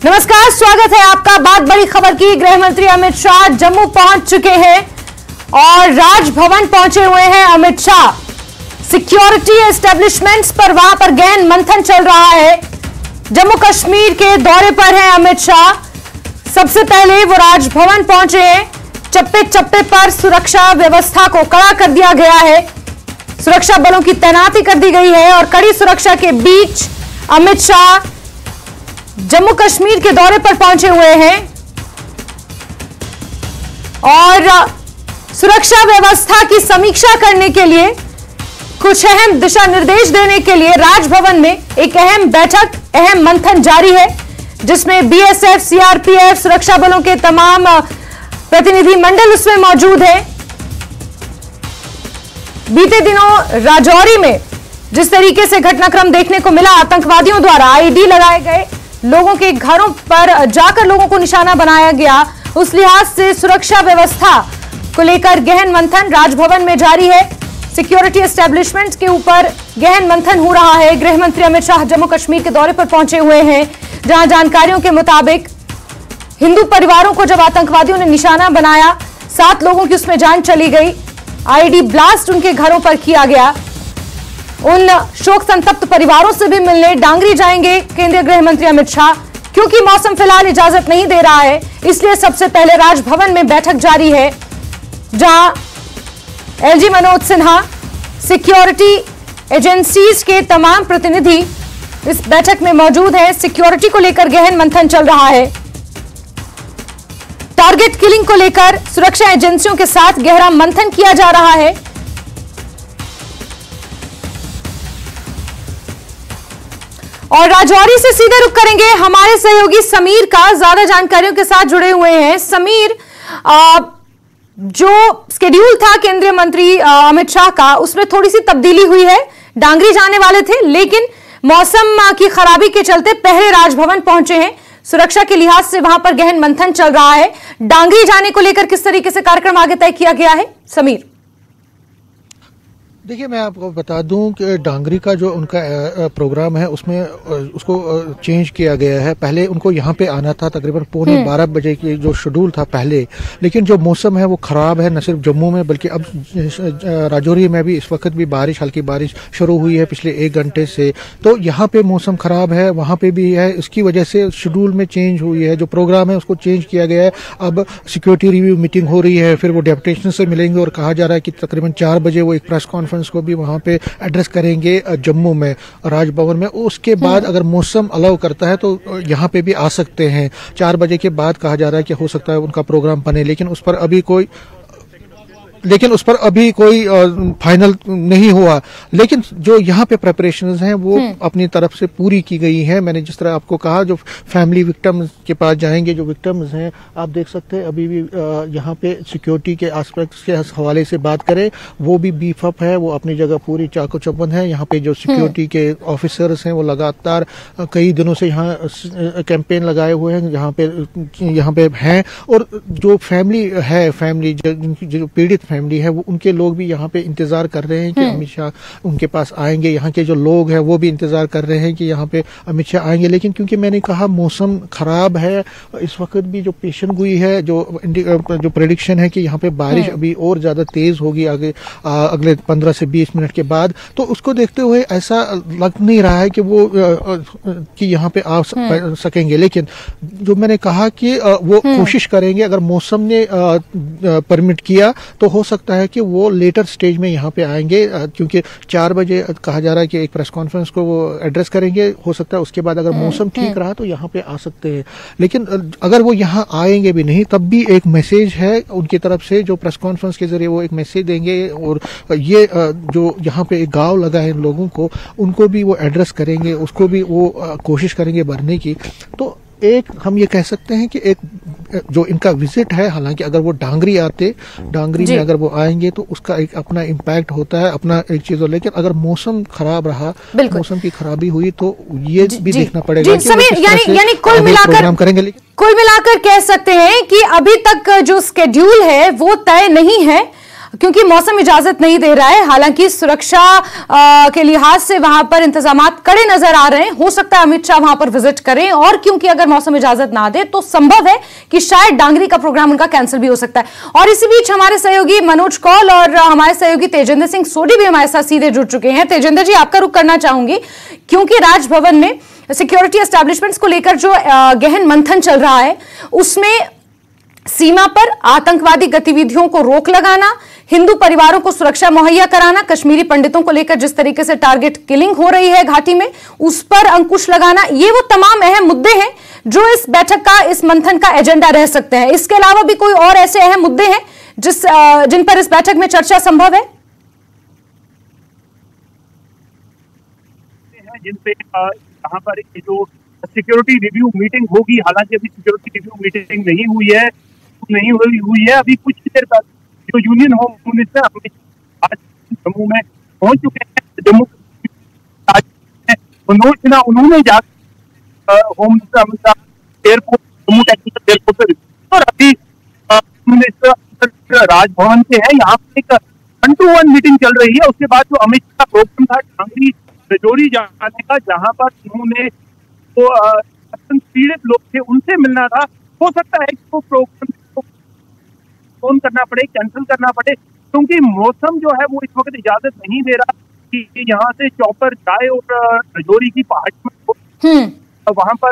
नमस्कार, स्वागत है आपका। बात बड़ी खबर की। गृह मंत्री अमित शाह जम्मू पहुंच चुके हैं और राजभवन पहुंचे हुए हैं अमित शाह। सिक्योरिटी एस्टेब्लिशमेंट्स पर वहां पर गहन मंथन चल रहा है। जम्मू कश्मीर के दौरे पर हैं अमित शाह। सबसे पहले वो राजभवन पहुंचे हैं। चप्पे चप्पे पर सुरक्षा व्यवस्था को कड़ा कर दिया गया है। सुरक्षा बलों की तैनाती कर दी गई है और कड़ी सुरक्षा के बीच अमित शाह जम्मू कश्मीर के दौरे पर पहुंचे हुए हैं और सुरक्षा व्यवस्था की समीक्षा करने के लिए, कुछ अहम दिशा निर्देश देने के लिए राजभवन में एक अहम बैठक, अहम मंथन जारी है, जिसमें बीएसएफ, सीआरपीएफ, सुरक्षा बलों के तमाम प्रतिनिधि मंडल उसमें मौजूद है। बीते दिनों राजौरी में जिस तरीके से घटनाक्रम देखने को मिला, आतंकवादियों द्वारा आईडी लगाए गए, लोगों के घरों पर जाकर लोगों को निशाना बनाया गया, उस लिहाज से सुरक्षा व्यवस्था को लेकर गहन मंथन राजभवन में जारी है। सिक्योरिटी एस्टेब्लिशमेंट्स के ऊपर गहन मंथन हो रहा है। गृह मंत्री अमित शाह जम्मू कश्मीर के दौरे पर पहुंचे हुए हैं, जहां जानकारियों के मुताबिक हिंदू परिवारों को जब आतंकवादियों ने निशाना बनाया, 7 लोगों की उसमें जान चली गई। आईडी ब्लास्ट उनके घरों पर किया गया। उन शोक संतप्त परिवारों से भी मिलने डांगरी जाएंगे केंद्रीय गृह मंत्री अमित शाह। क्योंकि मौसम फिलहाल इजाजत नहीं दे रहा है, इसलिए सबसे पहले राजभवन में बैठक जारी है, जहां LG Manoj Sinha, security agencies के तमाम प्रतिनिधि इस बैठक में मौजूद हैं। सिक्योरिटी को लेकर गहन मंथन चल रहा है। टारगेट किलिंग को लेकर सुरक्षा एजेंसियों के साथ गहरा मंथन किया जा रहा है। और राजौरी से सीधे रुख करेंगे हमारे सहयोगी समीर का, ज्यादा जानकारियों के साथ जुड़े हुए हैं। समीर, जो स्केड्यूल था केंद्रीय मंत्री अमित शाह का, उसमें थोड़ी सी तब्दीली हुई है। डांगरी जाने वाले थे, लेकिन मौसम की खराबी के चलते पहले राजभवन पहुंचे हैं। सुरक्षा के लिहाज से वहां पर गहन मंथन चल रहा है। डांगरी जाने को लेकर किस तरीके से कार्यक्रम आगे तय किया गया है, समीर? देखिए, मैं आपको बता दूं कि डांगरी का जो उनका प्रोग्राम है, उसमें उसको चेंज किया गया है। पहले उनको यहाँ पे आना था तकरीबन 11:15 बजे की जो शेड्यूल था पहले, लेकिन जो मौसम है वो खराब है, न सिर्फ जम्मू में बल्कि अब राजौरी में भी इस वक्त भी हल्की बारिश शुरू हुई है पिछले 1 घंटे से। तो यहाँ पे मौसम खराब है, वहाँ पे भी है। इसकी वजह से शेड्यूल में चेंज हुई है, जो प्रोग्राम है उसको चेंज किया गया है। अब सिक्योरिटी रिव्यू मीटिंग हो रही है, फिर वो डेपुटेशन से मिलेंगे और कहा जा रहा है कि तकरीबन 4 बजे वो एक प्रेस कॉन्फ्रेंस को भी वहां पे एड्रेस करेंगे जम्मू में, राजभवन में। उसके बाद अगर मौसम अलाउ करता है तो यहाँ पे भी आ सकते हैं। 4 बजे के बाद कहा जा रहा है कि हो सकता है उनका प्रोग्राम बने, लेकिन उस पर अभी कोई फाइनल नहीं हुआ। लेकिन जो यहाँ पे प्रिपरेशंस हैं वो अपनी तरफ से पूरी की गई है। मैंने जिस तरह आपको कहा, जो फैमिली विक्टिम्स के पास जाएंगे, जो विक्टिम्स हैं, आप देख सकते हैं अभी भी यहाँ पे सिक्योरिटी के एस्पेक्ट्स के हवाले से बात करें, वो भी बीफ अप है, वो अपनी जगह पूरी चाको चौबंद है। यहाँ पे जो सिक्योरिटी के ऑफिसर्स हैं वो लगातार कई दिनों से यहाँ कैंपेन लगाए हुए हैं, यहाँ पे हैं। और जो फैमिली जो पीड़ित फैमिली है, वो उनके लोग भी यहाँ पे इंतजार कर रहे हैं कि अमित शाह उनके पास आएंगे। यहाँ के जो लोग हैं वो भी इंतजार कर रहे हैं कि यहाँ पे अमित शाह आएंगे। लेकिन क्योंकि मैंने कहा मौसम खराब है, इस वक्त भी जो पेशन गोई है, जो प्रेडिक्शन है कि यहाँ पे बारिश अभी और ज्यादा तेज होगी अगले 15 से 20 मिनट के बाद, तो उसको देखते हुए ऐसा लग नहीं रहा है कि वो कि यहाँ पे आ सकेंगे। लेकिन जो मैंने कहा कि वो कोशिश करेंगे, अगर मौसम ने परमिट किया तो हो सकता है कि वो लेटर स्टेज में यहाँ पे आएंगे, क्योंकि 4 बजे कहा जा रहा है कि एक प्रेस कॉन्फ्रेंस को वो एड्रेस करेंगे। हो सकता है उसके बाद अगर मौसम ठीक रहा तो यहाँ पे आ सकते हैं। लेकिन अगर वो यहाँ आएंगे भी नहीं, तब भी एक मैसेज है उनकी तरफ से, जो प्रेस कॉन्फ्रेंस के जरिए वो एक मैसेज देंगे। और ये जो यहाँ पे एक गाँव लगा है इन लोगों को, उनको भी वो एड्रेस करेंगे, उसको भी वो कोशिश करेंगे भरने की। तो एक हम ये कह सकते हैं कि एक जो इनका विजिट है, हालांकि अगर वो डांगरी में अगर वो आएंगे तो उसका एक अपना इम्पैक्ट होता है, अपना एक चीज हो। लेकिन अगर मौसम खराब रहा, मौसम की खराबी हुई, तो ये भी देखना पड़ेगा कि यानी कुल मिलाकर कह सकते हैं कि अभी तक जो स्केड्यूल है वो तय नहीं है। क्योंकि मौसम इजाजत नहीं दे रहा है। हालांकि सुरक्षा के लिहाज से वहां पर इंतजामात कड़े नजर आ रहे हैं। हो सकता है अमित शाह वहां पर विजिट करें, और क्योंकि अगर मौसम इजाजत ना दे तो संभव है कि शायद डांगरी का प्रोग्राम उनका कैंसिल भी हो सकता है। और इसी बीच हमारे सहयोगी मनोज कौल और हमारे सहयोगी तेजेंद्र सिंह सोढी भी हमारे साथ सीधे जुड़ चुके हैं। तेजेंद्र जी, आपका रुख करना चाहूंगी, क्योंकि राजभवन में सिक्योरिटी एस्टैब्लिशमेंट्स को लेकर जो गहन मंथन चल रहा है, उसमें सीमा पर आतंकवादी गतिविधियों को रोक लगाना, हिंदू परिवारों को सुरक्षा मुहैया कराना, कश्मीरी पंडितों को लेकर जिस तरीके से टारगेट किलिंग हो रही है घाटी में, उस पर अंकुश लगाना, ये वो तमाम अहम मुद्दे हैं जो इस बैठक का, इस मंथन का एजेंडा रह सकते हैं। इसके अलावा भी कोई और ऐसे अहम मुद्दे हैं जिन पर इस बैठक में चर्चा संभव है? जिनपे यहाँ पर जो सिक्योरिटी रिव्यू मीटिंग होगी, हालांकि अभी सिक्योरिटी रिव्यू मीटिंग नहीं हुई है। अभी कुछ देर बाद जो यूनियन होम मिनिस्टर आज जम्मू में पहुंच चुके हैं, जम्मू मनोज सिन्हा, उन्होंने जाकर home minister Amit Shah airport, Jammu technical airport पर, और अभी मिनिस्टर राजभवन से है, यहाँ पर एक 1-to-1 मीटिंग चल रही है। उसके बाद जो अमित शाह प्रोग्राम था डांगरी राजौरी जाने का, जहां पर उन्होंने जो पीड़ित लोग थे उनसे मिलना था, हो सकता है कि वो प्रोग्राम को फोन करना पड़े, कैंसिल करना पड़े, क्योंकि मौसम जो है वो इस वक्त इजाजत नहीं दे रहा कि यहाँ से चौपर जाए और राजौरी की पहाड़ी में वहां पर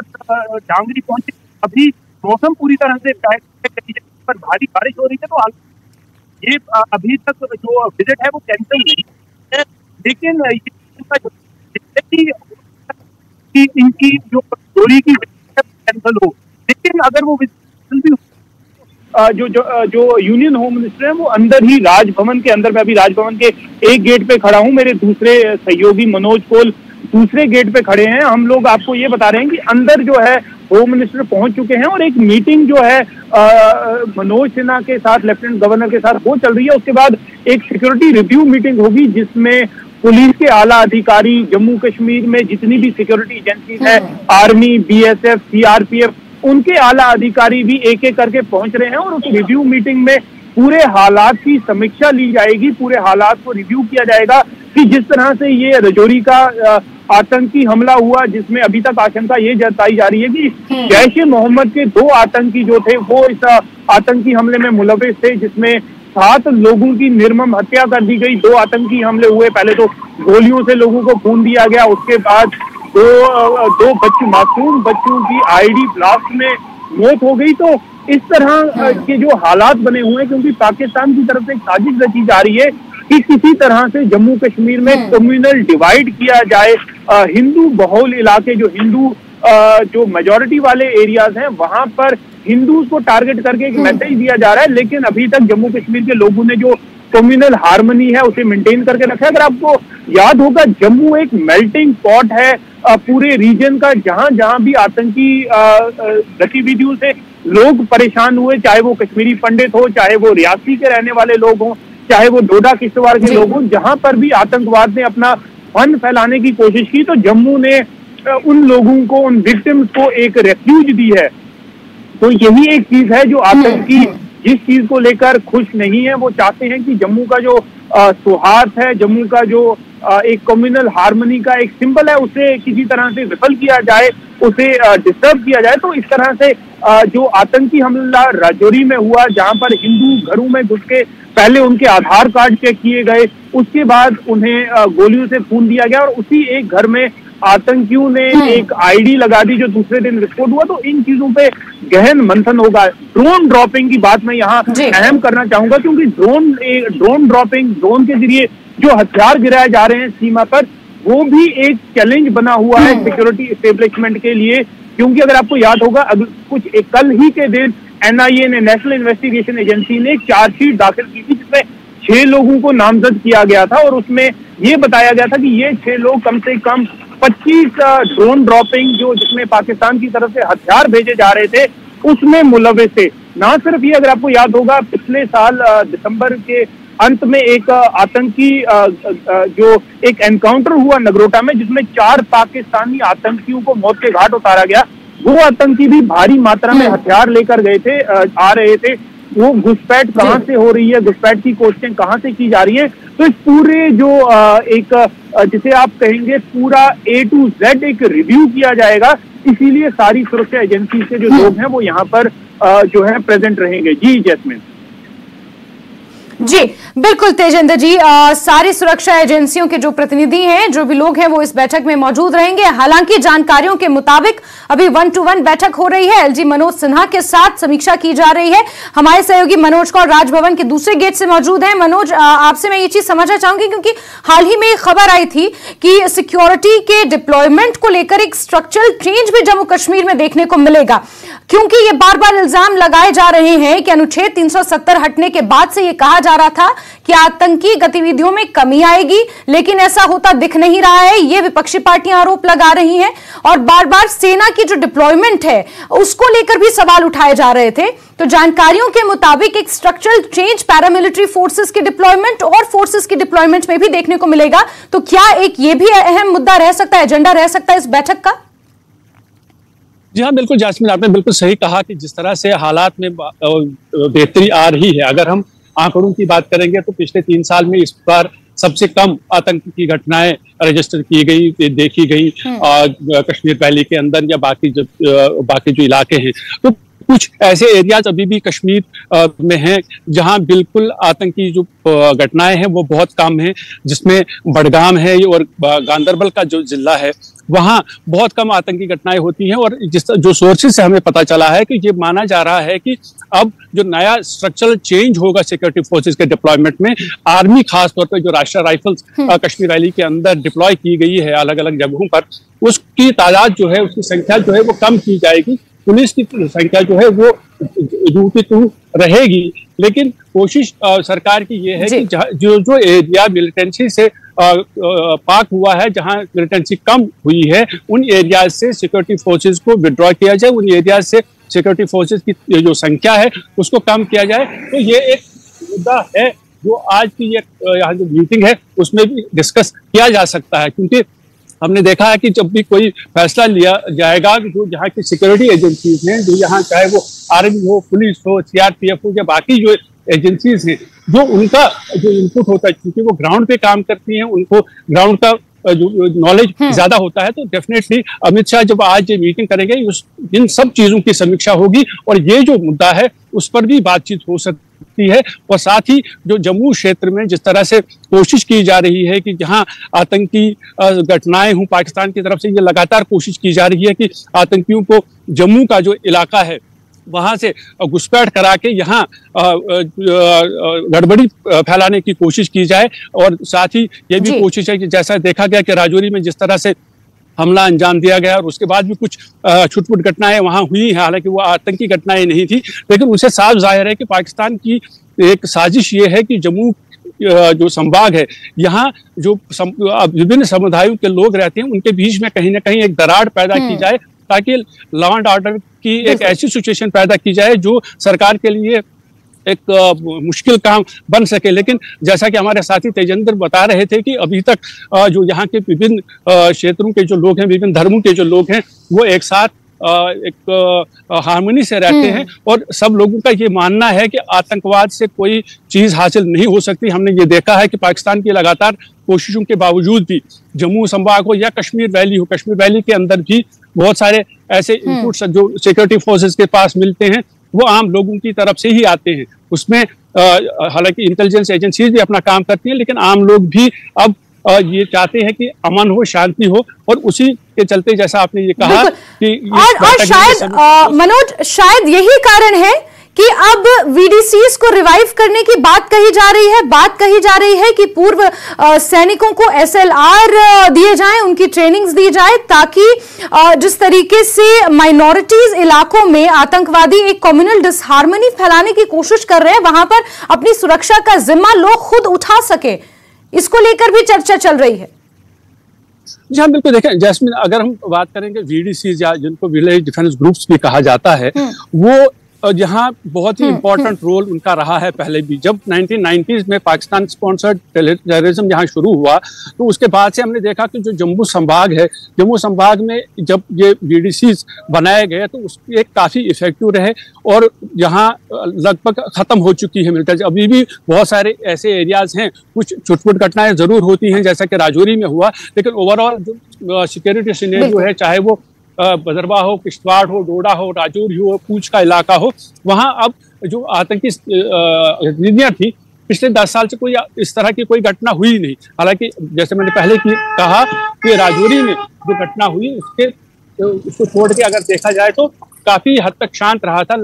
डांगरी पहुंचे। अभी मौसम पूरी तरह से पर भारी बारिश हो रही है, तो ये अभी तक जो विजिट है वो कैंसिल नहीं है। लेकिन इनकी जो राजौरी की कैंसिल हो, लेकिन अगर वो जो यूनियन होम मिनिस्टर है वो अंदर ही राजभवन के अंदर, मैं अभी राजभवन के एक गेट पे खड़ा हूं, मेरे दूसरे सहयोगी मनोज कौल दूसरे गेट पे खड़े हैं। हम लोग आपको ये बता रहे हैं कि अंदर जो है होम मिनिस्टर पहुंच चुके हैं, और एक मीटिंग जो है मनोज सिन्हा के साथ, लेफ्टिनेंट गवर्नर के साथ, वो चल रही है। उसके बाद एक सिक्योरिटी रिव्यू मीटिंग होगी, जिसमें पुलिस के आला अधिकारी, जम्मू कश्मीर में जितनी भी सिक्योरिटी एजेंसीज है, आर्मी, बीएसएफ, सीआरपीएफ, उनके आला अधिकारी भी एक एक करके पहुंच रहे हैं, और उस रिव्यू मीटिंग में पूरे हालात की समीक्षा ली जाएगी, पूरे हालात को रिव्यू किया जाएगा कि जिस तरह से ये राजौरी का आतंकी हमला हुआ, जिसमें अभी तक आशंका ये जताई जा रही है कि जैश-ए-मोहम्मद के 2 आतंकी जो थे वो इस आतंकी हमले में मुलविस थे, जिसमें 7 लोगों की निर्मम हत्या कर दी गई। 2 आतंकी हमले हुए, पहले तो गोलियों से लोगों को खून दिया गया, उसके बाद दो मासूम बच्चों की आईडी ब्लास्ट में मौत हो गई। तो इस तरह के जो हालात बने हुए हैं, क्योंकि पाकिस्तान की तरफ से एक साजिश रची जा रही है कि किसी तरह से जम्मू कश्मीर में कम्युनल डिवाइड किया जाए। हिंदू बहुल इलाके, जो हिंदू जो मेजॉरिटी वाले एरियाज हैं, वहां पर हिंदूज को टारगेट करके एक मैसेज दिया जा रहा है, लेकिन अभी तक जम्मू कश्मीर के लोगों ने जो कम्युनल हार्मनी है उसे मेंटेन करके रखा है। अगर आपको याद होगा, जम्मू एक मेल्टिंग पॉट है पूरे रीजन का, जहां जहां भी आतंकी गतिविधियों से लोग परेशान हुए, चाहे वो कश्मीरी पंडित हो, चाहे वो रियासी के रहने वाले लोग हों, चाहे वो डोडा किश्तवाड़ के लोग हों, जहां पर भी आतंकवाद ने अपना फन फैलाने की कोशिश की, तो जम्मू ने उन लोगों को, उन विक्टिम्स को एक रेफ्यूज दी है। तो यही एक चीज है जो आतंकी जिस चीज को लेकर खुश नहीं है, वो चाहते हैं कि जम्मू का जो सौहार्द है, जम्मू का जो एक कम्युनल हार्मनी का एक सिंबल है, उसे किसी तरह से विफल किया जाए, उसे डिस्टर्ब किया जाए। तो इस तरह से जो आतंकी हमला राजौरी में हुआ, जहां पर हिंदू घरों में घुस के पहले उनके आधार कार्ड चेक किए गए, उसके बाद उन्हें गोलियों से खून दिया गया, और उसी एक घर में आतंकियों ने एक आईडी लगा दी जो दूसरे दिन विस्फोट हुआ। तो इन चीजों पे गहन मंथन होगा। ड्रोन ड्रॉपिंग की बात मैं यहाँ अहम करना चाहूंगा, क्योंकि ड्रोन ड्रॉपिंग, ड्रोन के जरिए जो हथियार गिराए जा रहे हैं सीमा पर, वो भी एक चैलेंज बना हुआ है सिक्योरिटी एस्टेब्लिशमेंट के लिए। क्योंकि अगर आपको याद होगा, कल ही के दिन एनआईए ने, नेशनल इन्वेस्टिगेशन एजेंसी ने, चार्जशीट दाखिल की थी, जिसमें 6 लोगों को नामजद किया गया था, और उसमें ये बताया गया था कि ये 6 लोग कम से कम 25 ड्रोन ड्रॉपिंग, जो जिसमें पाकिस्तान की तरफ से हथियार भेजे जा रहे थे, उसमें मुलविस थे। ना सिर्फ ये, अगर आपको याद होगा, पिछले साल दिसंबर के अंत में एक आतंकी जो एक एनकाउंटर हुआ नगरोटा में, जिसमें 4 पाकिस्तानी आतंकियों को मौत के घाट उतारा गया। वो आतंकी भी भारी मात्रा में हथियार लेकर गए थे, आ रहे थे। वो घुसपैठ कहाँ से हो रही है, घुसपैठ की कोशिशें कहाँ से की जा रही है। तो इस पूरे जो एक जिसे आप कहेंगे पूरा A to Z एक रिव्यू किया जाएगा, इसीलिए सारी सुरक्षा एजेंसी से जो लोग हैं वो यहाँ पर जो है प्रेजेंट रहेंगे। जी जैस्मिन। जी बिल्कुल तेजेंद्र जी, सारी सुरक्षा एजेंसियों के जो प्रतिनिधि हैं, जो भी लोग हैं, वो इस बैठक में मौजूद रहेंगे। हालांकि जानकारियों के मुताबिक अभी 1-to-1 बैठक हो रही है, LG मनोज सिन्हा के साथ समीक्षा की जा रही है। हमारे सहयोगी मनोज कौर राजभवन के दूसरे गेट से मौजूद हैं। मनोज, आपसे मैं ये चीज समझना चाहूंगी क्योंकि हाल ही में खबर आई थी कि सिक्योरिटी के डिप्लॉयमेंट को लेकर एक स्ट्रक्चरल चेंज भी जम्मू कश्मीर में देखने को मिलेगा, क्योंकि ये बार बार इल्जाम लगाए जा रहे हैं कि अनुच्छेद 370 हटने के बाद से ये कहा जा रहा था कि आतंकी गतिविधियों में कमी आएगी, लेकिन ऐसा होता दिख नहीं रहा है। ये विपक्षी पार्टियां आरोप लगा रही हैं और बार बार सेना की जो डिप्लॉयमेंट है उसको लेकर भी सवाल उठाए जा रहे थे। तो जानकारियों के मुताबिक एक स्ट्रक्चरल चेंज पैरामिलिट्री फोर्सेस की डिप्लॉयमेंट और फोर्सेस की डिप्लॉयमेंट में भी देखने को मिलेगा। तो क्या एक ये भी अहम मुद्दा रह सकता है, एजेंडा रह सकता है इस बैठक का? जी हाँ, बिल्कुल जास्मिन, आपने बिल्कुल सही कहा कि जिस तरह से हालात में बेहतरी आ रही है, अगर हम आंकड़ों की बात करेंगे तो पिछले 3 साल में इस बार सबसे कम आतंक की घटनाएं रजिस्टर की गई, देखी गई कश्मीर वैली के अंदर या बाकी जो इलाके हैं। तो कुछ ऐसे एरियाज अभी भी कश्मीर में हैं जहां बिल्कुल आतंकी जो घटनाएं हैं वो बहुत कम हैं, जिसमें बडगाम है और गांदरबल का जो जिला है वहां बहुत कम आतंकी घटनाएं होती हैं। और जो सोर्सेज से हमें पता चला है कि ये माना जा रहा है कि अब जो नया स्ट्रक्चरल चेंज होगा सिक्योरिटी फोर्सेज के डिप्लॉयमेंट में, आर्मी खासतौर पर जो राष्ट्रीय राइफल्स कश्मीर वैली के अंदर डिप्लॉय की गई है अलग अलग जगहों पर, उसकी तादाद जो है, उसकी संख्या जो है वो कम की जाएगी। पुलिस की संख्या जो है वो 2 रहेगी, लेकिन कोशिश सरकार की ये है कि जो एरिया मिलिटेंसी से पाक हुआ है, जहां मिलिटेंसी कम हुई है, उन एरियाज से सिक्योरिटी फोर्सेज को विड्रॉ किया जाए, उन एरियाज से सिक्योरिटी फोर्सेज की जो संख्या है उसको कम किया जाए। तो ये एक मुद्दा है जो आज की यहाँ जो मीटिंग है उसमें भी डिस्कस किया जा सकता है, क्योंकि हमने देखा है कि जब भी कोई फैसला लिया जाएगा, जो यहाँ की सिक्योरिटी एजेंसीज हैं, जो यहाँ चाहे वो आर्मी हो, पुलिस हो, CRPF हो या बाकी जो एजेंसीज हैं, जो उनका जो इनपुट होता है, क्योंकि वो ग्राउंड पे काम करती हैं, उनको ग्राउंड का जो नॉलेज ज्यादा होता है, तो डेफिनेटली अमित शाह जब आज ये मीटिंग करेंगे इन सब चीजों की समीक्षा होगी और ये जो मुद्दा है उस पर भी बातचीत हो सकती है। और साथ ही जो जम्मू क्षेत्र में जिस तरह से कोशिश की जा रही है कि जहां आतंकी घटनाएं हों, पाकिस्तान की तरफ से ये लगातार कोशिश की जा रही है कि आतंकियों को जम्मू का जो इलाका है वहां से घुसपैठ करा के यहाँ गड़बड़ी फैलाने की कोशिश की जाए। और साथ ही ये भी कोशिश है कि जैसा देखा गया कि राजौरी में जिस तरह से हमला अंजाम दिया गया और उसके बाद भी कुछ छुटपुट घटनाएं वहां हुई हैं, हालांकि वो आतंकी घटनाएं नहीं थी, लेकिन उसे साफ जाहिर है कि पाकिस्तान की एक साजिश ये है कि जम्मू जो संभाग है, यहाँ जो विभिन्न समुदायों के लोग रहते हैं उनके बीच में कहीं ना कहीं एक दरार पैदा की जाए, ताकि लॉ एंड ऑर्डर की एक ऐसी सिचुएशन पैदा की जाए जो सरकार के लिए एक मुश्किल काम बन सके। लेकिन जैसा कि हमारे साथी तेजेंद्र बता रहे थे कि अभी तक जो यहाँ के विभिन्न क्षेत्रों के जो लोग हैं, विभिन्न धर्मों के जो लोग हैं, वो एक साथ एक हार्मनी से रहते हैं और सब लोगों का ये मानना है कि आतंकवाद से कोई चीज हासिल नहीं हो सकती। हमने ये देखा है कि पाकिस्तान की लगातार कोशिशों के बावजूद भी जम्मू संभाग हो या कश्मीर वैली हो, कश्मीर वैली के अंदर भी बहुत सारे ऐसे इनपुट्स जो सिक्योरिटी फोर्सेस के पास मिलते हैं वो आम लोगों की तरफ से ही आते हैं। उसमें हालांकि इंटेलिजेंस एजेंसीज भी अपना काम करती हैं, लेकिन आम लोग भी अब ये चाहते हैं कि अमन हो, शांति हो, और उसी के चलते जैसा आपने ये कहा कि और शायद मनोज, शायद यही कारण है कि अब VDCs को रिवाइव करने की बात कही जा रही है कि पूर्व सैनिकों को SLR दिए जाएं, उनकी ट्रेनिंग्स दी जाए, ताकि जिस तरीके से माइनॉरिटीज इलाकों में आतंकवादी एक कम्युनल डिसहार्मनी फैलाने की कोशिश कर रहे हैं, वहां पर अपनी सुरक्षा का जिम्मा लोग खुद उठा सके, इसको लेकर भी चर्चा चल रही है। जी हाँ, बिल्कुल। देखें जैस्मिन, अगर हम बात करेंगे VDCs या जिनको विलेज डिफेंस ग्रुप्स भी कहा जाता है, वो यहाँ बहुत ही इम्पोर्टेंट रोल उनका रहा है पहले भी। जब 1990s में पाकिस्तान स्पॉन्सर्ड टेररिज्म यहाँ शुरू हुआ तो उसके बाद से हमने देखा कि जो जम्मू संभाग है, जम्मू संभाग में जब ये VDCs बनाए गए तो उसके एक काफ़ी इफेक्टिव रहे और यहाँ लगभग ख़त्म हो चुकी है मिलकर। अभी भी बहुत सारे ऐसे एरियाज हैं, कुछ छुटपुट घटनाएं ज़रूर होती हैं जैसा कि राजौरी में हुआ, लेकिन ओवरऑल जो सिक्योरिटी सिनेरियो है, चाहे वो बदरवा हो, किश्तवाड़ हो, डोडा हो, राजौरी हो, पूंछ का इलाका हो, वहां अब जो आतंकी गतिविधियां थी पिछले 10 साल से कोई इस तरह की कोई घटना हुई नहीं। हालांकि जैसे मैंने पहले कहा कि राजौरी में जो घटना हुई उसको छोड़ के अगर देखा जाए तो काफी हद तक शांत रहा था,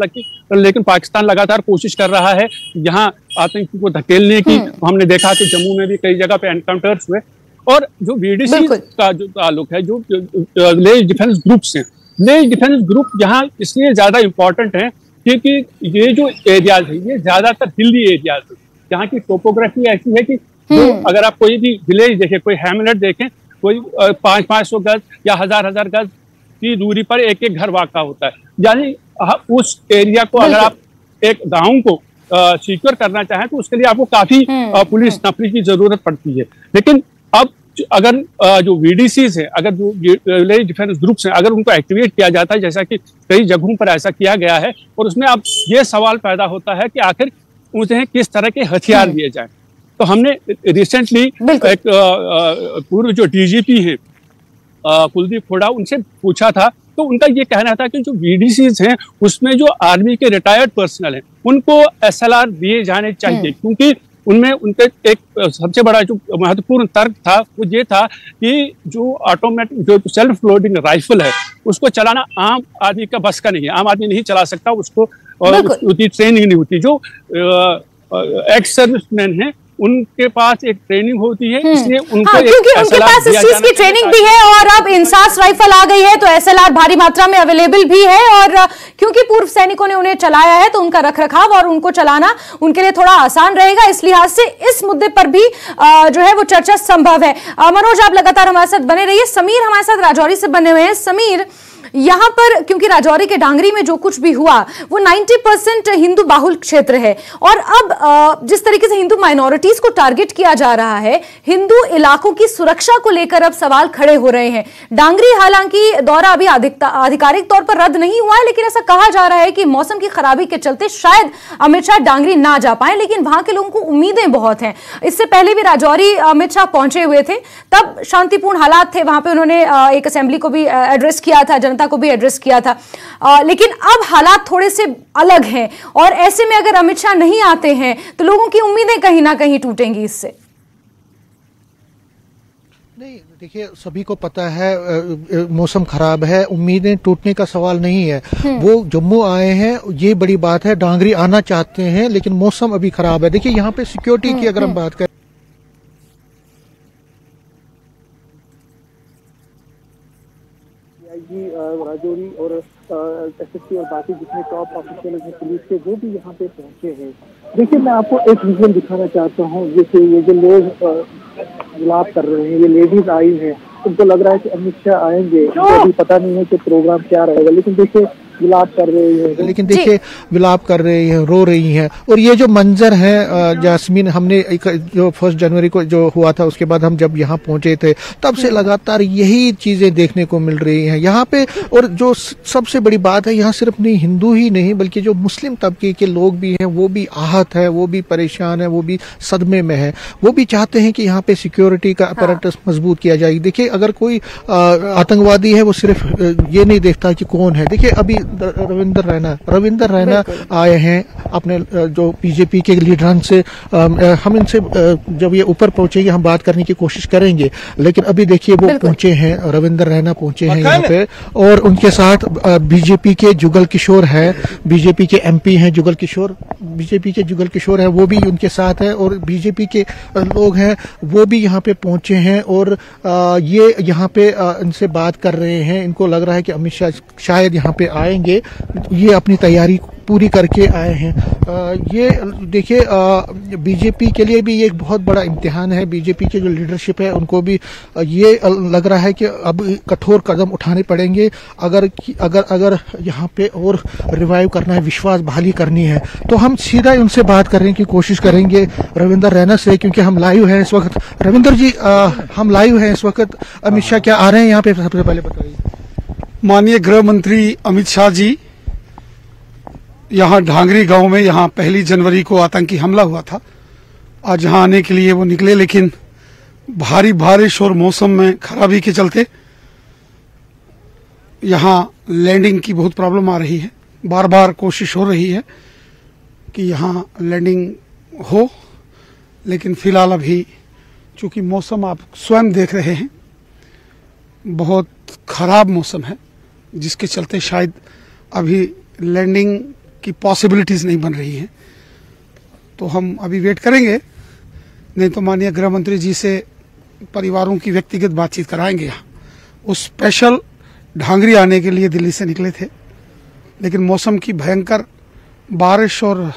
लेकिन पाकिस्तान लगातार कोशिश कर रहा है यहाँ आतंकी को धकेलने की। हमने देखा कि जम्मू में भी कई जगह पे एनकाउंटर्स हुए। और जो VDC का जो ताल्लुक है, जो विलेज डिफेंस ग्रुप्स हैं, विलेज डिफेंस ग्रुप यहाँ इसलिए ज्यादा इंपॉर्टेंट है क्योंकि ये जो एरियाज है ये ज्यादातर हिली एरियाज है। यहाँ की टोपोग्राफी ऐसी है कि जो अगर आप कोई भी विलेज देखें, कोई हैमलेट देखें, कोई 500-500 गज या 1000-1000 गज की दूरी पर एक एक घर वाक़ा होता है। यानी उस एरिया को अगर आप एक गाँव को सिक्योर करना चाहें तो उसके लिए आपको काफी पुलिस नफरी की जरूरत पड़ती है। लेकिन अब अगर जो VDCs है, अगर जो विलेज डिफेंस ग्रुप्स हैं, अगर उनको एक्टिवेट किया जाता है जैसा कि कई जगहों पर ऐसा किया गया है, और उसमें अब ये सवाल पैदा होता है कि आखिर उन्हें किस तरह के हथियार दिए जाएं। तो हमने रिसेंटली एक पूर्व जो DGP हैं कुलदीप खोड़ा, उनसे पूछा था तो उनका ये कहना था कि जो VDCs हैं उसमें जो आर्मी के रिटायर्ड पर्सनल हैं उनको SLR दिए जाने चाहिए, क्योंकि उनमें उनके एक सबसे बड़ा जो महत्वपूर्ण तर्क था वो ये था कि जो ऑटोमेटिक जो सेल्फ लोडिंग राइफल है उसको चलाना आम आदमी का बस का नहीं है, आम आदमी नहीं चला सकता उसको, और उसकी ट्रेनिंग नहीं होती। जो एक्स सर्विसमैन हैं उनके पास एक ट्रेनिंग होती है, इसलिए उनको क्योंकि उनके पास इस चीज की ट्रेनिंग भी है और अब इंसास राइफल आ गई है तो SLR भारी मात्रा में अवेलेबल भी है, और क्योंकि पूर्व सैनिकों ने उन्हें चलाया है तो उनका रखरखाव और उनको चलाना उनके लिए थोड़ा आसान रहेगा। इस लिहाज से इस मुद्दे पर भी जो है वो चर्चा संभव है। मनोज, आप लगातार हमारे साथ बने रहिए। समीर हमारे साथ राजौरी से बने हुए हैं। समीर, यहाँ पर क्योंकि राजौरी के डांगरी में जो कुछ भी हुआ वो 90% हिंदू बाहुल क्षेत्र है, और अब जिस तरीके से हिंदू माइनॉरिटीज को टारगेट किया जा रहा है, हिंदू इलाकों की सुरक्षा को लेकर अब सवाल खड़े हो रहे हैं। डांगरी हालांकि दौरा अभी आधिकारिक तौर पर रद्द नहीं हुआ है, लेकिन ऐसा कहा जा रहा है कि मौसम की खराबी के चलते शायद अमित शाह डांगरी ना जा पाए, लेकिन वहां के लोगों को उम्मीदें बहुत हैं। इससे पहले भी राजौरी अमित शाह पहुंचे हुए थे, तब शांतिपूर्ण हालात थे, वहां पे उन्होंने एक असेंबली को भी एड्रेस किया था, जनता को भी एड्रेस किया था, लेकिन अब हालात थोड़े से अलग हैं, और ऐसे में अगर अमित शाह नहीं आते हैं तो लोगों की उम्मीदें कहीं ना कहीं टूटेंगी इससे। नहीं, देखिए सभी को पता है मौसम खराब है, उम्मीदें टूटने का सवाल नहीं है। वो जम्मू आए हैं, ये बड़ी बात है, डांगरी आना चाहते हैं, लेकिन मौसम अभी खराब है। देखिए यहाँ पे सिक्योरिटी की अगर हम बात करें, राजौरी और SSP और बाकी जितने टॉप ऑफिशियल हैं पुलिस के, वो भी यहाँ पे पहुंचे हैं। देखिए मैं आपको एक विजुअल दिखाना चाहता हूँ। जैसे ये जो लोग विलाप कर रहे हैं, ये लेडीज आई हैं, उनको लग रहा है कि अमित शाह आएंगे, अभी पता नहीं है कि प्रोग्राम क्या रहेगा, लेकिन देखिए विलाप कर रही है, लेकिन देखिए विलाप कर रही है, रो रही हैं। और ये जो मंजर है जास्मीन, हमने जो 1 जनवरी को जो हुआ था उसके बाद हम जब यहाँ पहुंचे थे तब से लगातार यही चीजें देखने को मिल रही हैं यहाँ पे। और जो सबसे बड़ी बात है, यहाँ सिर्फ नहीं हिंदू ही नहीं बल्कि जो मुस्लिम तबके के लोग भी हैं वो भी आहत है, वो भी परेशान है, वो भी सदमे में है, वो भी चाहते हैं कि यहाँ पे सिक्योरिटी का अपैरेटस मजबूत किया जाए। देखिए अगर कोई आतंकवादी है वो सिर्फ ये नहीं देखता कि कौन है। देखिए अभी रविंदर रैना आए हैं अपने जो बीजेपी के लीडरान से, हम इनसे जब ये ऊपर पहुंचेंगे हम बात करने की कोशिश करेंगे, लेकिन अभी देखिए वो पहुंचे हैं, रविंदर रैना पहुंचे हैं यहाँ पे, और उनके साथ बीजेपी के जुगल किशोर है, बीजेपी के MP हैं जुगल किशोर, बीजेपी के जुगल किशोर है, वो भी उनके साथ है, और बीजेपी के लोग हैं वो भी यहाँ पे पहुंचे हैं, और ये यहाँ पे इनसे बात कर रहे हैं। इनको लग रहा है कि अमित शाह शायद यहाँ पे आए आएंगे, ये अपनी तैयारी पूरी करके आए हैं। ये देखिए, बीजेपी के लिए भी ये एक बहुत बड़ा इम्तिहान है। बीजेपी की जो लीडरशिप है उनको भी ये लग रहा है कि अब कठोर कदम उठाने पड़ेंगे अगर यहाँ पे और रिवाइव करना है, विश्वास बहाली करनी है। तो हम सीधा उनसे बात करने की कोशिश करेंगे रविंदर रैना से, क्योंकि हम लाइव हैं इस वक्त। रविंदर जी, हम लाइव हैं इस वक्त। अमित शाह क्या आ रहे हैं यहाँ पे, सबसे पहले बताइए। माननीय गृह मंत्री अमित शाह जी यहाँ ढांगरी गांव में, यहाँ 1 जनवरी को आतंकी हमला हुआ था। आज यहाँ आने के लिए वो निकले, लेकिन भारी बारिश और मौसम में खराबी के चलते यहाँ लैंडिंग की बहुत प्रॉब्लम आ रही है। बार बार कोशिश हो रही है कि यहाँ लैंडिंग हो, लेकिन फिलहाल अभी चूंकि मौसम आप स्वयं देख रहे हैं, बहुत खराब मौसम है, जिसके चलते शायद अभी लैंडिंग की पॉसिबिलिटीज नहीं बन रही हैं। तो हम अभी वेट करेंगे, नहीं तो माननीय गृह मंत्री जी से परिवारों की व्यक्तिगत बातचीत कराएंगे। यहाँ वो स्पेशल ढांगरी आने के लिए दिल्ली से निकले थे, लेकिन मौसम की भयंकर बारिश और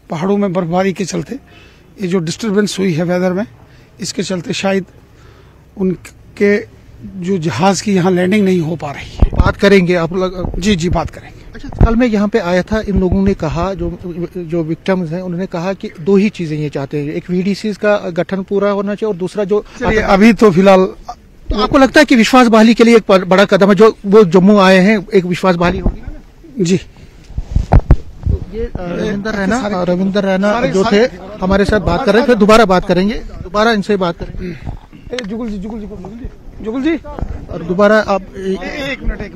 पहाड़ों में बर्फबारी के चलते ये जो डिस्टरबेंस हुई है वेदर में, इसके चलते शायद उनके जो जहाज की यहाँ लैंडिंग नहीं हो पा रही है। बात करेंगे आप लोग? जी बात करेंगे। अच्छा, कल मैं यहाँ पे आया था, इन लोगों ने कहा, जो विक्टिम्स हैं उन्होंने कहा कि 2 ही चीजें ये चाहते हैं, एक वीडीसी का गठन पूरा होना चाहिए और दूसरा जो अभी तो फिलहाल। तो आपको लगता है कि विश्वास बहाली के लिए एक बड़ा कदम है, जो वो जम्मू आए हैं, एक विश्वास बहाली होगी? जी। ये रविंदर रैना जो थे हमारे साथ बात कर रहे थे, दोबारा बात करेंगे, दोबारा इनसे बात करेंगे। जुगल जी और दोबारा आप एक मिनट नहीं,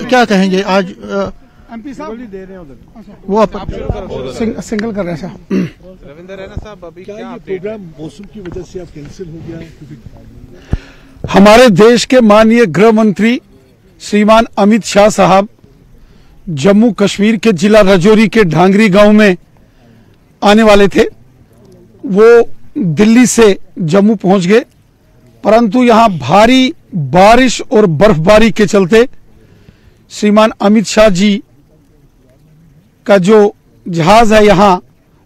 क्या कहेंगे आज? एमपी साहब दे रहे हैं उधर, वो आप सिंगल कर रहे हैं साहब। रविंदर रैना साहब, अभी क्या ये प्रोग्राम मौसम की वजह से अब कैंसिल हो गया? हमारे देश के माननीय गृह मंत्री श्रीमान अमित शाह साहब जम्मू कश्मीर के जिला राजौरी के ढांगरी गांव में आने वाले थे। वो दिल्ली से जम्मू पहुंच गए, परंतु यहां भारी बारिश और बर्फबारी के चलते श्रीमान अमित शाह जी का जो जहाज है यहां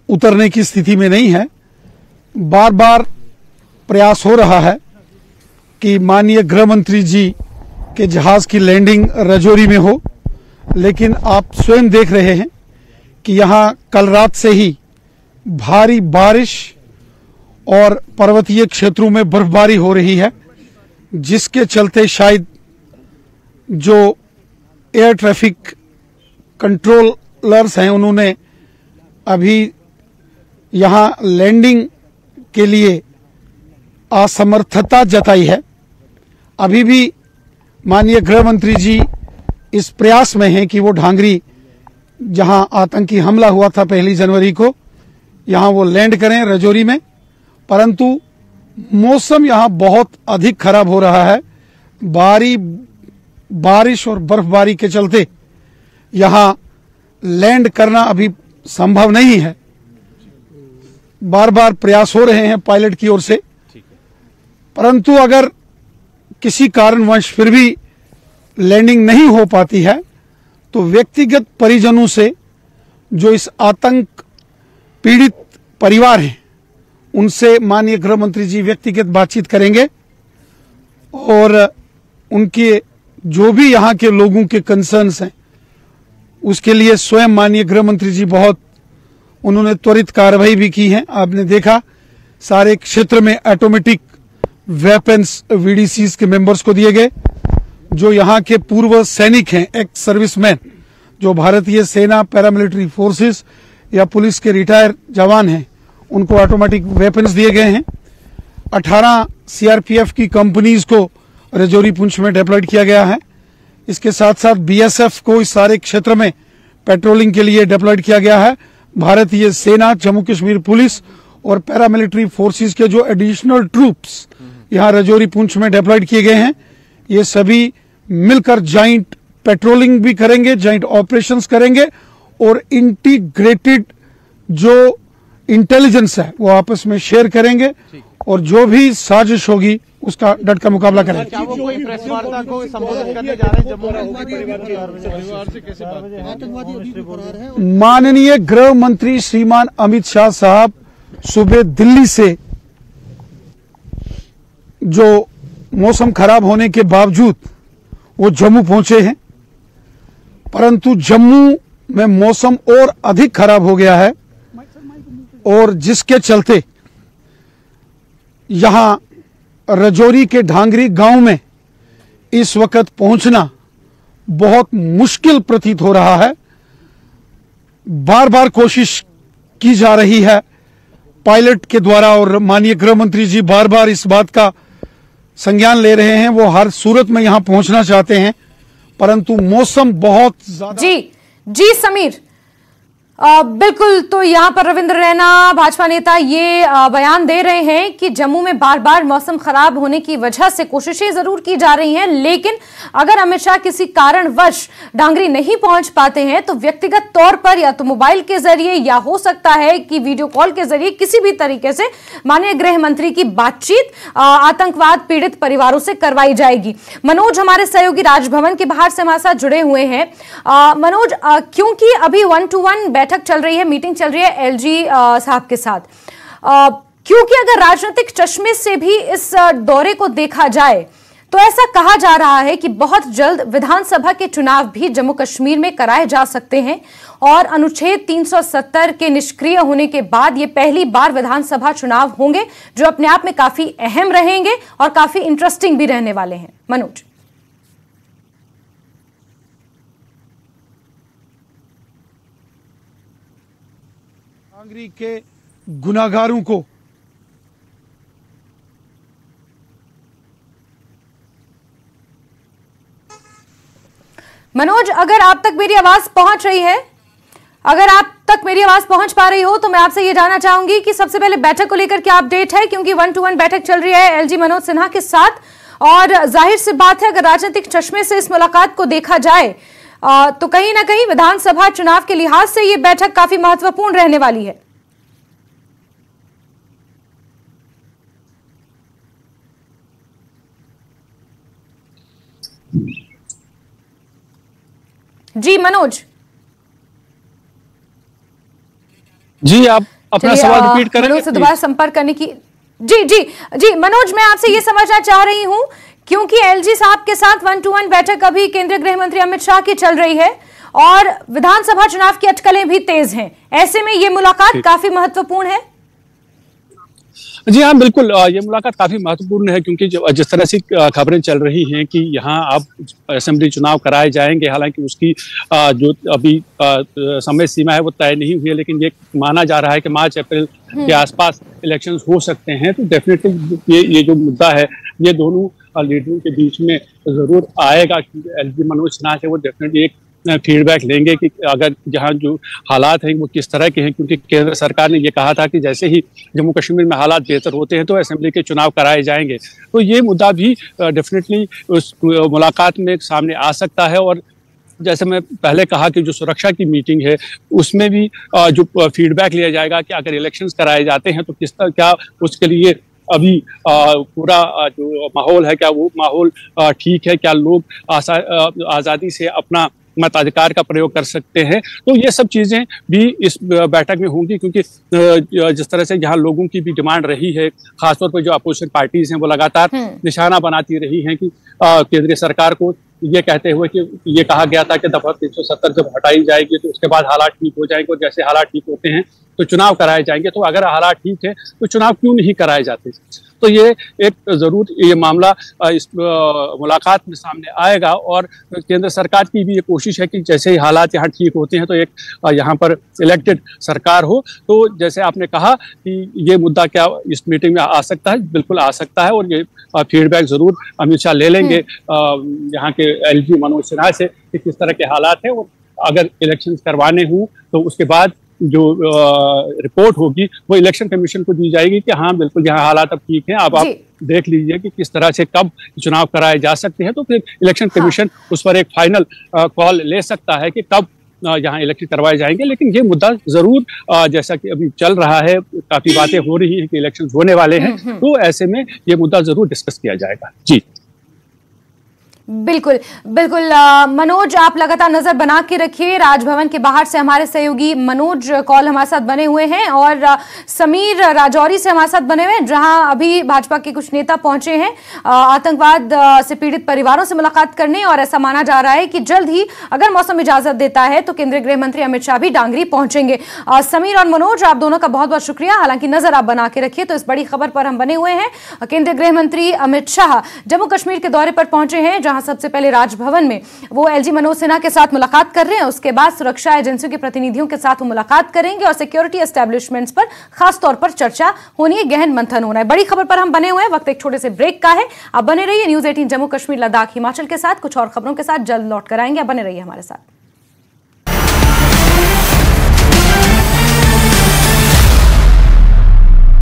उतरने की स्थिति में नहीं है। बार बार प्रयास हो रहा है कि माननीय गृह मंत्री जी के जहाज की लैंडिंग राजौरी में हो, लेकिन आप स्वयं देख रहे हैं कि यहां कल रात से ही भारी बारिश और पर्वतीय क्षेत्रों में बर्फबारी हो रही है, जिसके चलते शायद जो एयर ट्रैफिक कंट्रोलर्स हैं उन्होंने अभी यहां लैंडिंग के लिए असमर्थता जताई है। अभी भी माननीय गृह मंत्री जी इस प्रयास में हैं कि वो ढांगरी, जहां आतंकी हमला हुआ था 1 जनवरी को, यहां वो लैंड करें राजौरी में, परंतु मौसम यहां बहुत अधिक खराब हो रहा है। बारिश और बर्फबारी के चलते यहां लैंड करना अभी संभव नहीं है। बार बार प्रयास हो रहे हैं पायलट की ओर से, परंतु अगर किसी कारणवश फिर भी लैंडिंग नहीं हो पाती है तो व्यक्तिगत परिजनों से, जो इस आतंक पीड़ित परिवार हैं, उनसे माननीय गृह मंत्री जी व्यक्तिगत बातचीत करेंगे और उनके जो भी यहाँ के लोगों के कंसर्न्स हैं उसके लिए स्वयं माननीय गृह मंत्री जी बहुत उन्होंने त्वरित कार्रवाई भी की है। आपने देखा सारे क्षेत्र में ऑटोमेटिक वेपन्स वीडीसीज के मेंबर्स को दिए गए। जो यहाँ के पूर्व सैनिक हैं, एक्स सर्विसमैन, जो भारतीय सेना, पैरामिलिट्री फोर्सेस या पुलिस के रिटायर जवान हैं, उनको ऑटोमेटिक वेपन्स दिए गए हैं। 18 सीआरपीएफ की कंपनीज को राजौरी पुंछ में डिप्लॉयड किया गया है। इसके साथ साथ बीएसएफ को इस सारे क्षेत्र में पेट्रोलिंग के लिए डिप्लॉयड किया गया है। भारतीय सेना, जम्मू कश्मीर पुलिस और पैरामिलिट्री फोर्सेस के जो एडिशनल ट्रूप्स यहाँ राजौरी पुंछ में डिप्लॉयड किए गए हैं, ये सभी मिलकर जॉइंट पेट्रोलिंग भी करेंगे, जॉइंट ऑपरेशंस करेंगे और इंटीग्रेटेड जो इंटेलिजेंस है वो आपस में शेयर करेंगे और जो भी साजिश होगी उसका डट कर मुकाबला करेंगे। क्या वो कोई प्रेस वार्ता को संबोधित करने जा रहे हैं जम्मू में? माननीय गृह मंत्री श्रीमान अमित शाह साहब सुबह दिल्ली से जो मौसम खराब होने के बावजूद वो जम्मू पहुंचे हैं, परंतु जम्मू में मौसम और अधिक खराब हो गया है और जिसके चलते यहां राजौरी के ढांगरी गांव में इस वक्त पहुंचना बहुत मुश्किल प्रतीत हो रहा है। बार बार कोशिश की जा रही है पायलट के द्वारा और माननीय गृह मंत्री जी बार बार इस बात का संज्ञान ले रहे हैं, वो हर सूरत में यहां पहुंचना चाहते हैं, परंतु मौसम बहुत ज्यादा। जी समीर, बिल्कुल। तो यहाँ पर रविंद्र रैना भाजपा नेता ये बयान दे रहे हैं कि जम्मू में बार बार मौसम खराब होने की वजह से कोशिशें जरूर की जा रही हैं, लेकिन अगर अमित शाह किसी कारणवश डांगरी नहीं पहुंच पाते हैं तो व्यक्तिगत तौर पर या तो मोबाइल के जरिए या हो सकता है कि वीडियो कॉल के जरिए किसी भी तरीके से माननीय गृह मंत्री की बातचीत आतंकवाद पीड़ित परिवारों से करवाई जाएगी। मनोज हमारे सहयोगी राजभवन के बाहर से हमारे साथ जुड़े हुए हैं। मनोज, क्योंकि अभी 1-to-1 बैठक चल रही है, मीटिंग चल रही है एलजी साहब के साथ, क्योंकि अगर राजनीतिक चश्मे से भी इस दौरे को देखा जाए तो ऐसा कहा जा रहा है कि बहुत जल्द विधानसभा के चुनाव भी जम्मू कश्मीर में कराए जा सकते हैं और अनुच्छेद 370 के निष्क्रिय होने के बाद ये पहली बार विधानसभा चुनाव होंगे जो अपने आप में काफी अहम रहेंगे और काफी इंटरेस्टिंग भी रहने वाले हैं। मनोज, डांगरी के गुनाहगारों को मनोज, अगर आप तक मेरी आवाज पहुंच रही है, अगर आप तक मेरी आवाज पहुंच पा रही हो तो मैं आपसे ये जानना चाहूंगी कि सबसे पहले बैठक को लेकर क्या अपडेट है, क्योंकि 1-to-1 बैठक चल रही है एलजी मनोज सिन्हा के साथ और जाहिर सी बात है अगर राजनीतिक चश्मे से इस मुलाकात को देखा जाए तो कहीं ना कहीं विधानसभा चुनाव के लिहाज से ये बैठक काफी महत्वपूर्ण रहने वाली है। जी मनोज। जी, आप अपना सवाल रिपीट करेंगे? मनोज से दोबारा संपर्क करने की जी मनोज, मैं आपसे ये समझना चाह रही हूं क्योंकि एलजी साहब के साथ 1-to-1 बैठक अभी केंद्रीय गृह मंत्री अमित शाह की चल रही है और विधानसभा चुनाव की अटकलें भी तेज हैं, ऐसे में ये मुलाकात काफी महत्वपूर्ण है। जी हाँ, बिल्कुल, ये मुलाकात काफी महत्वपूर्ण है क्योंकि जिस तरह से खबरें चल रही हैं कि यहाँ अब असेंबली चुनाव कराए जाएंगे, हालांकि उसकी जो अभी समय सीमा है वो तय नहीं हुई है, लेकिन ये माना जा रहा है कि मार्च अप्रैल के आसपास इलेक्शंस हो सकते हैं। तो डेफिनेटली ये जो मुद्दा है ये दोनों लीडरों के बीच में जरूर आएगा। एलजी मनोज सिन्हा से वो डेफिनेटली एक फीडबैक लेंगे कि अगर जहां जो हालात हैं वो किस तरह के हैं, क्योंकि केंद्र सरकार ने ये कहा था कि जैसे ही जम्मू कश्मीर में हालात बेहतर होते हैं तो असेंबली के चुनाव कराए जाएंगे। तो ये मुद्दा भी डेफिनेटली उस मुलाकात में सामने आ सकता है। और जैसे मैं पहले कहा कि जो सुरक्षा की मीटिंग है उसमें भी जो फीडबैक लिया जाएगा कि अगर इलेक्शंस कराए जाते हैं तो किस तरह क्या उसके लिए अभी पूरा जो माहौल है क्या वो माहौल ठीक है, क्या लोग आज़ादी से अपना मताधिकार का प्रयोग कर सकते हैं। तो ये सब चीजें भी इस बैठक में होंगी, क्योंकि जिस तरह से यहाँ लोगों की भी डिमांड रही है, खासतौर पर जो अपोजिशन पार्टीज हैं वो लगातार निशाना बनाती रही हैं कि केंद्रीय सरकार को ये कहते हुए कि ये कहा गया था कि दफा 370 जब हटाई जाएगी तो उसके बाद हालात ठीक हो जाएंगे और जैसे हालात ठीक होते हैं तो चुनाव कराए जाएंगे। तो अगर हालात ठीक है तो चुनाव क्यों नहीं कराए जाते। तो ये एक जरूर ये मामला इस मुलाकात में सामने आएगा और केंद्र सरकार की भी ये कोशिश है कि जैसे ही हालात यहाँ ठीक होते हैं तो एक यहाँ पर इलेक्टेड सरकार हो। तो जैसे आपने कहा कि ये मुद्दा क्या इस मीटिंग में आ सकता है, बिल्कुल आ सकता है और ये फीडबैक जरूर अमित शाह ले लेंगे यहाँ के एलजी मनोज सिन्हा से कि किस तरह के हालात है। और अगर इलेक्शन करवाने हों तो उसके बाद जो रिपोर्ट होगी वो इलेक्शन कमीशन को दी जाएगी कि हाँ बिल्कुल यहाँ हालात अब ठीक हैं, अब आप देख लीजिए कि किस तरह से कब चुनाव कराए जा सकते हैं। तो फिर इलेक्शन कमीशन उस पर एक फाइनल कॉल ले सकता है कि कब यहाँ इलेक्शन करवाए जाएंगे। लेकिन ये मुद्दा जरूर जैसा कि अभी चल रहा है, काफी बातें हो रही है कि इलेक्शन होने वाले हैं, तो ऐसे में ये मुद्दा जरूर डिस्कस किया जाएगा। जी बिल्कुल बिल्कुल। मनोज, आप लगातार नजर बना के रखिए। राजभवन के बाहर से हमारे सहयोगी मनोज कॉल हमारे साथ बने हुए हैं और समीर राजौरी से हमारे साथ बने हुए हैं, जहां अभी भाजपा के कुछ नेता पहुंचे हैं आतंकवाद से पीड़ित परिवारों से मुलाकात करने, और ऐसा माना जा रहा है कि जल्द ही अगर मौसम इजाजत देता है तो केंद्रीय गृह मंत्री अमित शाह भी डांगरी पहुंचेंगे। समीर और मनोज, आप दोनों का बहुत बहुत शुक्रिया। हालांकि नजर आप बना के रखिए, तो इस बड़ी खबर पर हम बने हुए हैं। केंद्रीय गृह मंत्री अमित शाह जम्मू कश्मीर के दौरे पर पहुंचे हैं, जहां सबसे पहले राजभवन में वो एलजी मनोज सिन्हा के साथ मुलाकात कर रहे हैं। उसके बाद सुरक्षा एजेंसियों के प्रतिनिधियों के साथ वो मुलाकात करेंगे और सिक्योरिटी एस्टैब्लिशमेंट्स पर खास तौर पर चर्चा होनी है, गहन मंथन होना है। बड़ी खबर पर हम बने हुए हैं। वक्त एक छोटे से ब्रेक का है। अब बने रहिए न्यूज़ 18 जम्मू कश्मीर लद्दाख हिमाचल के साथ। कुछ और खबरों के साथ जल्द लौट कर आएंगे। अब बने रहिए हमारे साथ।